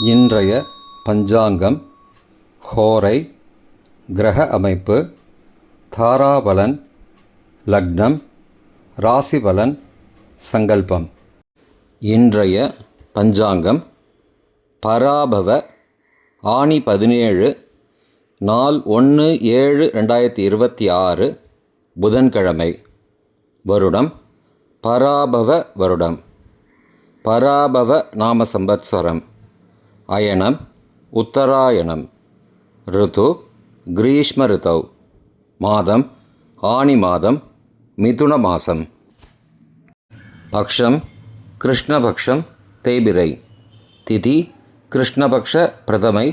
இன்றைய பஞ்சாங்கம், ஹோரை, கிரக அமைப்பு, தாராபலன், லக்னம், ராசிபலன், சங்கல்பம். இன்றைய பஞ்சாங்கம் பராபவ ஆனி 17 நாள் 1/7/2026 புதன்கிழமை. வருடம் பராபவ வருடம். பராபவ நாம சம்பத்சரம். அயனம் உத்தராயணம். ரிது கிரீஷ்ம ரிதௌ. மாதம் ஆனி மாதம், மிதுன மாதம். பக்ஷம் கிருஷ்ணபக்ஷம் தேய்பிரை. திதி கிருஷ்ணபக்ஷ பிரதமை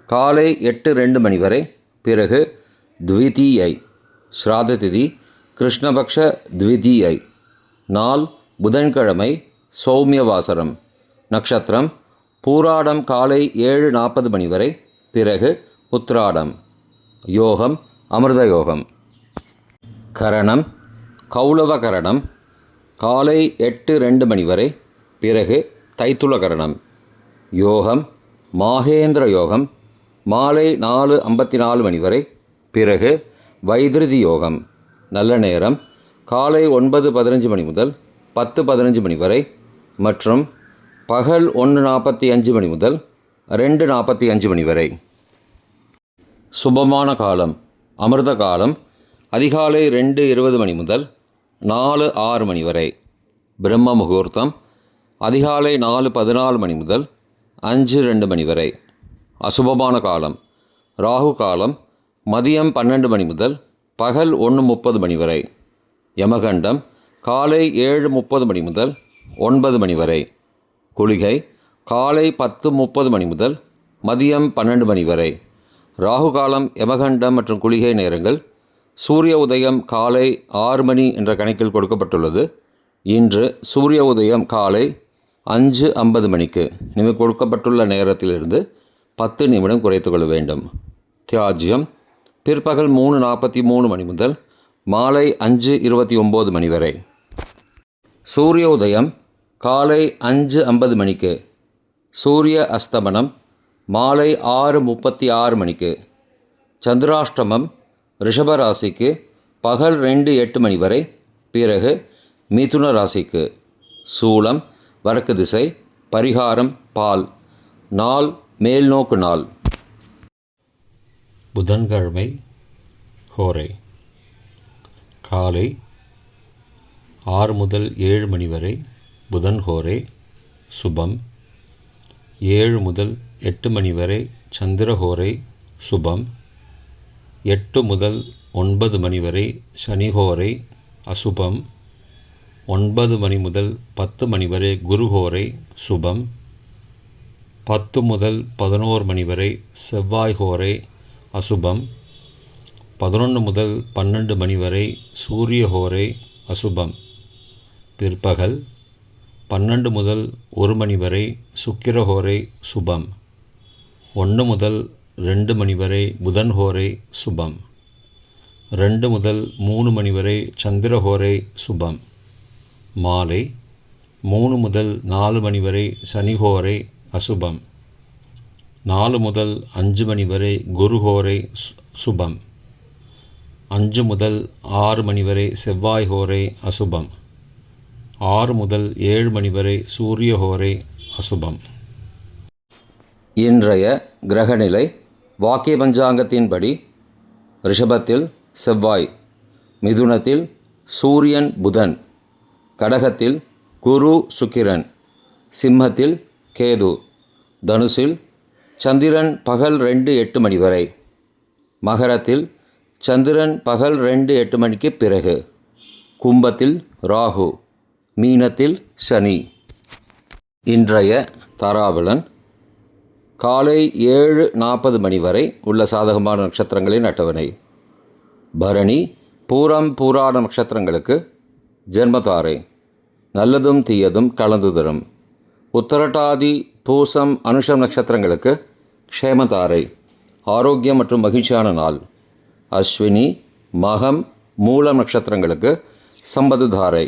காலை 8:02 மணி வரை, பிறகு த்விதீயை. ஸ்ராத திதி கிருஷ்ணபக்ஷ த்விதீயை. நாள் புதன்கிழமை, சௌமியவாசரம். நட்சத்திரம் பூராடம் காலை 7:40 மணி வரை, பிறகு உத்ராடம். யோகம் அமிர்த யோகம். கரணம் கௌளவ கரணம் காலை 8:02 மணி வரை, பிறகு தைத்துள கரணம். யோகம் மாகேந்திர யோகம் மாலை 4:54 மணி வரை, பிறகு வைத்திருதி யோகம். நல்ல நேரம் காலை 9:15 மணி முதல் 10:15 மணி வரை மற்றும் பகல் 1:45 மணி முதல் 2:45 மணி வரை. சுபமான காலம் அமிர்த காலம் அதிகாலை 2:20 மணி முதல் 4:06 மணி வரை. பிரம்ம முகூர்த்தம் அதிகாலை 4:14 மணி முதல் 5:02 மணி வரை. அசுபமான காலம் ராகு காலம் மதியம் 12 மணி முதல் பகல் 1:30 மணி வரை. யமகண்டம் காலை 7:30 மணி முதல் 9 மணி வரை. குளிகை காலை 10:30 மணி முதல் மதியம் 12 மணி வரை. ராகு காலம், யமகண்டம் மற்றும் குளிகை நேரங்கள் சூரிய உதயம் காலை 6 மணி என்ற கணக்கில் கொடுக்கப்பட்டுள்ளது. இன்று சூரிய உதயம் காலை 5:50 மணிக்கு. நிமிடம் கொடுக்கப்பட்டுள்ள நேரத்திலிருந்து 10 நிமிடம் குறைத்து கொள்ள வேண்டும். தியாஜ்யம் பிற்பகல் 3:43 மணி முதல் மாலை 5:29 மணி வரை. சூரிய உதயம் காலை 5:50 மணிக்கு. சூரிய அஸ்தமனம் மாலை 6:36 மணிக்கு. சந்திராஷ்டமம் ரிஷபராசிக்கு பகல் 2:08 மணி வரை, பிறகு மிதுன ராசிக்கு. சூலம் வடக்கு திசை. பரிகாரம் பால். நாள் மேல்நோக்கு நாள். புதன்கிழமை ஹோரை காலை 6 முதல் 7 மணி வரை புதன் ஹோரை சுபம். 7 முதல் 8 மணி வரை சந்திரஹோரை சுபம். 8 முதல் 9 மணி வரை சனிஹோரை அசுபம். 9 மணி முதல் 10 மணி வரை குருஹோரை சுபம். 10 முதல் 11 மணி வரை செவ்வாய் ஹோரை அசுபம். 11 முதல் 12 மணி வரை சூரிய ஹோரை அசுபம். பிற்பகல் 12 முதல் 1 மணி வரை சுக்கிரஹோரை சுபம். 1 முதல் 2 மணி வரை புதன் ஹோரை சுபம். 2 முதல் 3 மணி வரை சந்திரஹோரை சுபம். மாலை 3 முதல் 4 மணி வரை சனிஹோரை அசுபம். 4 முதல் 5 மணி வரை குருஹோரை சுபம். 5 முதல் 6 மணி வரை செவ்வாய் ஹோரை அசுபம். 6 முதல் 7 மணி வரை சூரிய ஹோரை அசுபம். இன்றைய கிரகநிலை வாக்கிய பஞ்சாங்கத்தின்படி ரிஷபத்தில் செவ்வாய், மிதுனத்தில் சூரியன் புதன், கடகத்தில் குரு சுக்கிரன், சிம்மத்தில் கேது, தனுசில் சந்திரன் பகல் 2:08 மணி வரை, மகரத்தில் சந்திரன் பகல் 2:08 மணிக்கு பிறகு, கும்பத்தில் ராகு, மீனத்தில் சனி. இன்றைய தாராபலன் காலை 7:40 மணி வரை உள்ள சாதகமான நட்சத்திரங்களின் அட்டவணை. பரணி பூரம் பூராட நட்சத்திரங்களுக்கு ஜென்மதாரை, நல்லதும் தீயதும் கலந்து தரும். உத்தரட்டாதி பூசம் அனுஷம் நட்சத்திரங்களுக்கு க்ஷேமதாரை, ஆரோக்கியம் மற்றும் மகிழ்ச்சியான நாள். அஸ்வினி மகம் மூலம் நட்சத்திரங்களுக்கு சம்பதுதாரை,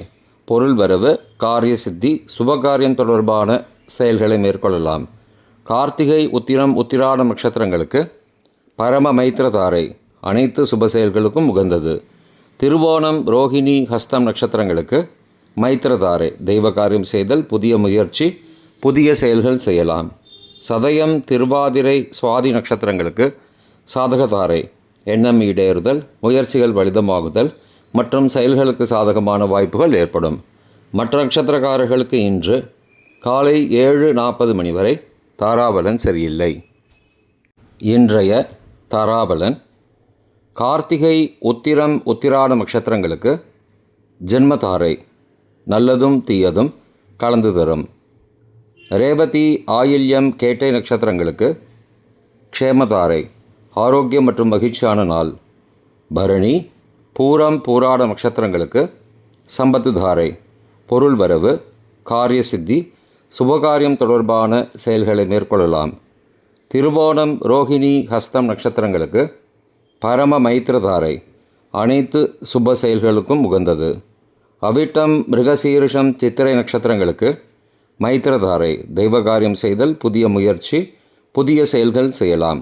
பொருள் வரவு, காரிய சித்தி, சுபகாரியம் தொடர்பான செயல்களை மேற்கொள்ளலாம். கார்த்திகை, உத்திரம், உத்திராடம் நட்சத்திரங்களுக்கு பரம மைத்திரதாரை அனைத்து சுப செயல்களுக்கும் உகந்தது. திருவோணம், ரோஹிணி, ஹஸ்தம் நட்சத்திரங்களுக்கு மைத்திரதாரை தெய்வ காரியம் செய்தல், புதிய முயற்சி, புதிய செயல்கள் செய்யலாம். சதயம், திருவாதிரை, சுவாதி நட்சத்திரங்களுக்கு சாதகதாரை எண்ணம் ஈடேறுதல், முயற்சிகள் பலிதமாகுதல் மற்றும் செயல்களுக்கு சாதகமான வாய்ப்புகள் ஏற்படும். மற்ற நட்சத்திரக்காரர்களுக்கு இன்று காலை 7:40 மணி வரை தாராபலன் சரியில்லை. இன்றைய தாராபலன்: கார்த்திகை, உத்திரம், உத்திராடம் நட்சத்திரங்களுக்கு ஜென்மதாரை நல்லதும் தீயதும் கலந்து தரும். ரேவதி, ஆயில்யம், கேட்டை நட்சத்திரங்களுக்கு க்ஷேமதாரை ஆரோக்கியம் மற்றும் மகிழ்ச்சியான நாள். பரணி, பூரம், பூராட நட்சத்திரங்களுக்கு சம்பத்து தாரை பொருள் வரவு, காரிய சித்தி, சுபகாரியம் தொடர்பான செயல்களை மேற்கொள்ளலாம். திருவோணம், ரோஹிணி, ஹஸ்தம் நட்சத்திரங்களுக்கு பரம மைத்திரதாரை அனைத்து சுப செயல்களுக்கும் உகந்தது. அவிட்டம், மிருகசீரிஷம், சித்திரை நட்சத்திரங்களுக்கு மைத்திரதாரை தெய்வ காரியம் செய்தல், புதிய முயற்சி, புதிய செயல்கள் செய்யலாம்.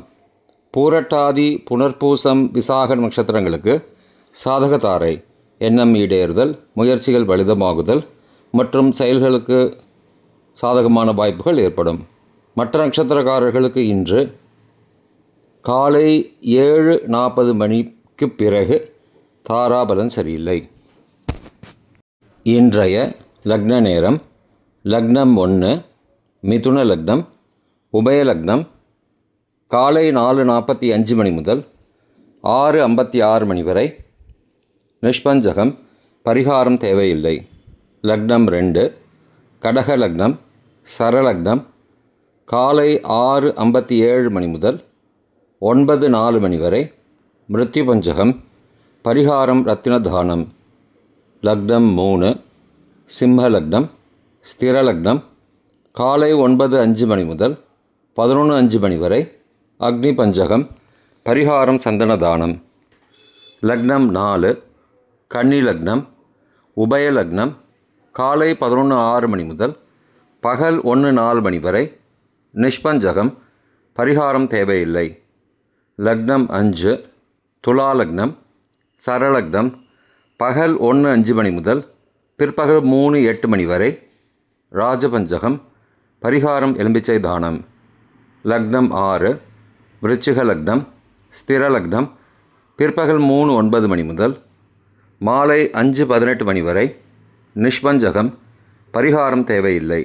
பூரட்டாதி, புனர்பூசம், விசாக நட்சத்திரங்களுக்கு சாதகதாரை எண்ணம் ஈடேறுதல், முயற்சிகள் பலிதமாகுதல் மற்றும் செயல்களுக்கு சாதகமான வாய்ப்புகள் ஏற்படும். மற்ற நட்சத்திரக்காரர்களுக்கு இன்று காலை 7:40 மணிக்கு பிறகு தாராபலன் சரியில்லை. இன்றைய லக்ன நேரம்: லக்னம் 1 மிதுன லக்னம், உபய லக்னம் காலை 4:45 மணி முதல் 6:56 மணி வரை. நிஷ்பஞ்சகம், பரிகாரம் தேவையில்லை. லக்னம் 2 கடக லக்னம், சரலக்னம் காலை 6:57 மணி முதல் 9:04 மணி வரை. மிருத்யு பஞ்சகம், பரிகாரம் ரத்தின தானம். லக்னம் 3 சிம்ம லக்னம், ஸ்திர லக்னம் காலை 9:05 மணி முதல் 11:05 மணி வரை. அக்னி பஞ்சகம், பரிகாரம் சந்தன தானம். லக்னம் 4 கன்னி லக்னம், உபய லக்னம் காலை 11:06 மணி முதல் பகல் 1:04 மணி வரை. நிஷ்பஞ்சகம், பரிகாரம் தேவையில்லை. லக்னம் 5 துலா லக்னம், சரலக்னம் பகல் 1:05 மணி முதல் பிற்பகல் 3:08 மணி வரை. ராஜபஞ்சகம், பரிகாரம் எலும்பிச்சை தானம். லக்னம் 6 விருச்சிக லக்னம், ஸ்திர லக்னம் பிற்பகல் 3:09 மணி முதல் மாலை 5:18 மணி வரை. நிஷ்பஞ்சகம், பரிகாரம் தேவையில்லை.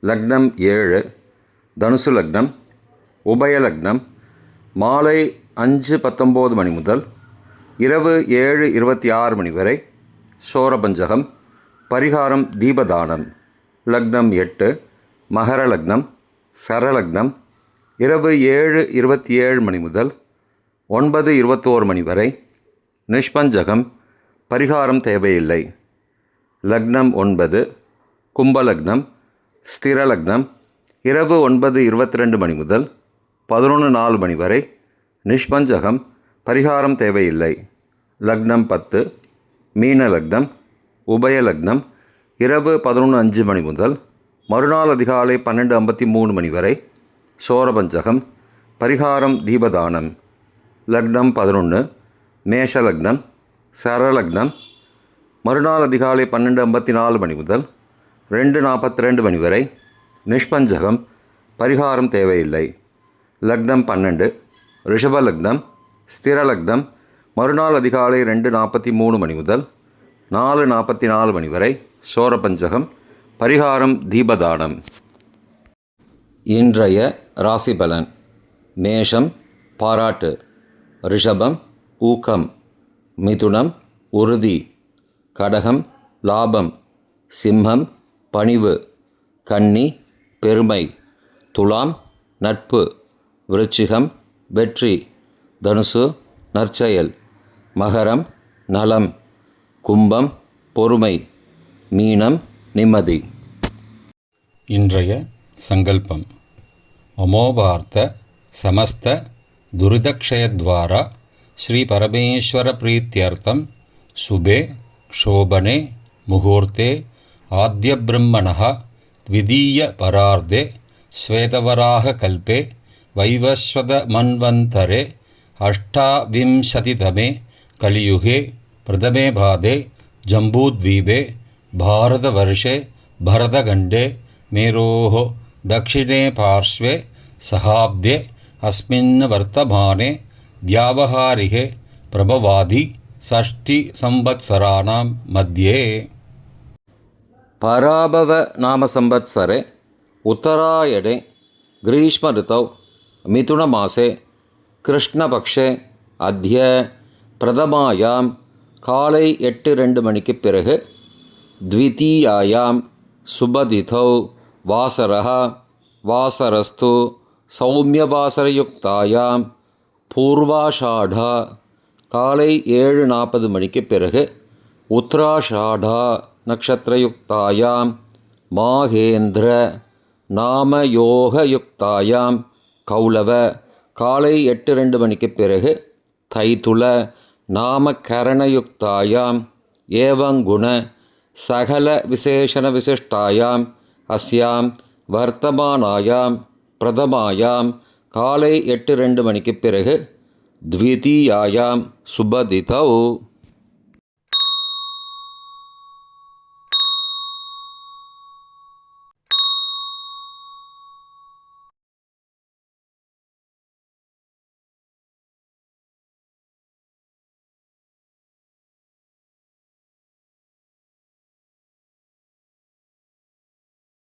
லக்னம் 7 தனுசு லக்னம், உபய லக்னம் மாலை 5:19 மணி முதல் இரவு 7:26 மணி வரை. சோரபஞ்சகம், பரிகாரம் தீபதானம். லக்னம் 8 மகர லக்னம், சரலக்னம் இரவு 7:27 மணி முதல் 9:21 மணி வரை. நிஷ்பஞ்சகம், பரிகாரம் தேவையில்லை. லக்னம் 9 கும்பலக்னம், ஸ்திர லக்னம் இரவு 9:22 மணி முதல் 11:04 மணி வரை. நிஷ்பஞ்சகம், பரிகாரம் தேவையில்லை. லக்னம் 10 மீன லக்னம், உபய லக்னம் இரவு 11:05 மணி முதல் மறுநாள் அதிகாலை 12:53 மணி வரை. சோரபஞ்சகம், பரிகாரம் தீபதானம். லக்னம் 11 மேஷ லக்னம், சரலக்னம் மறுநாள் அதிகாலை 12:54 மணி முதல் 2:42 மணி வரை. நிஷ்பஞ்சகம், பரிகாரம் தேவையில்லை. லக்னம் 12 ரிஷப லக்னம், ஸ்திர லக்னம் மறுநாள் அதிகாலை 2:43 மணி முதல் 4:44 மணி வரை. சோரபஞ்சகம், பரிகாரம் தீபதானம். இன்றைய ராசி பலன்: மேஷம் பாராட்டு, ரிஷபம் ஊக்கம், மிதுனம் உறுதி, கடகம் லாபம், சிம்மம் பணிவு, கன்னி பெருமை, துலாம் நட்பு, விருச்சிகம் வெற்றி, தனுசு நற்செயல், மகரம் நலம், கும்பம் பொறுமை, மீனம் நிம்மதி. இன்றைய சங்கல்பம்: அமோபார்த்த சமஸ்த துரிதக்ஷயத்வாரா ஸ்ரீ பரமேஸ்வர பிரீத்யர்த்தம் சுபே க்ஷோபனே முகூர்த்தே ஆத்ய பிரம்மணः த்விதீய பரார்த்தே श्वेतवराहकल्पे वैवस्वतमन्वन्तरे अष्टाविंशतितमे कलियुगे प्रथमे पादे जम्बूद्वीपे भारतवर्षे भरतखण्डे मेरोः दक्षिणे पार्श्वे सहाब्दे अस्मिन् वर्तमाने व्यावहारिके प्रभवादि षष्टिसंवत्सराणां मध्ये पराभव नाम संवत्सरे उत्तरायणे ग्रीष्म ऋतौ मिथुनमासे कृष्णपक्षे अद्य प्रथमायां காலை 8:02 மணிக்கு பிறகு द्वितीयायां சுபதிதௌ வாசரः வாசரஸ்து சௌமியவாசரயுக்தாயாம் பூர்வாஷாடா காலை 7:40 மணிக்கு பிறகு உத்ராஷாடா நக்ஷத்திரயுக்தாயாம் மாகேந்திர நாமயோகயுக்தாயாம் கௌளவ காலை 8:02 மணிக்கு பிறகு தைதுல நாமகரணயுக்தாயாம் ஏவங்குண சகல விசேஷண விசிஷ்டாயாம் அஸ்யாம் வர்த்தமானாயாம் பிரதமாயாம் காலை 8:02 மணிக்கு பிறகு द्वितीयायां சுபதிதௌ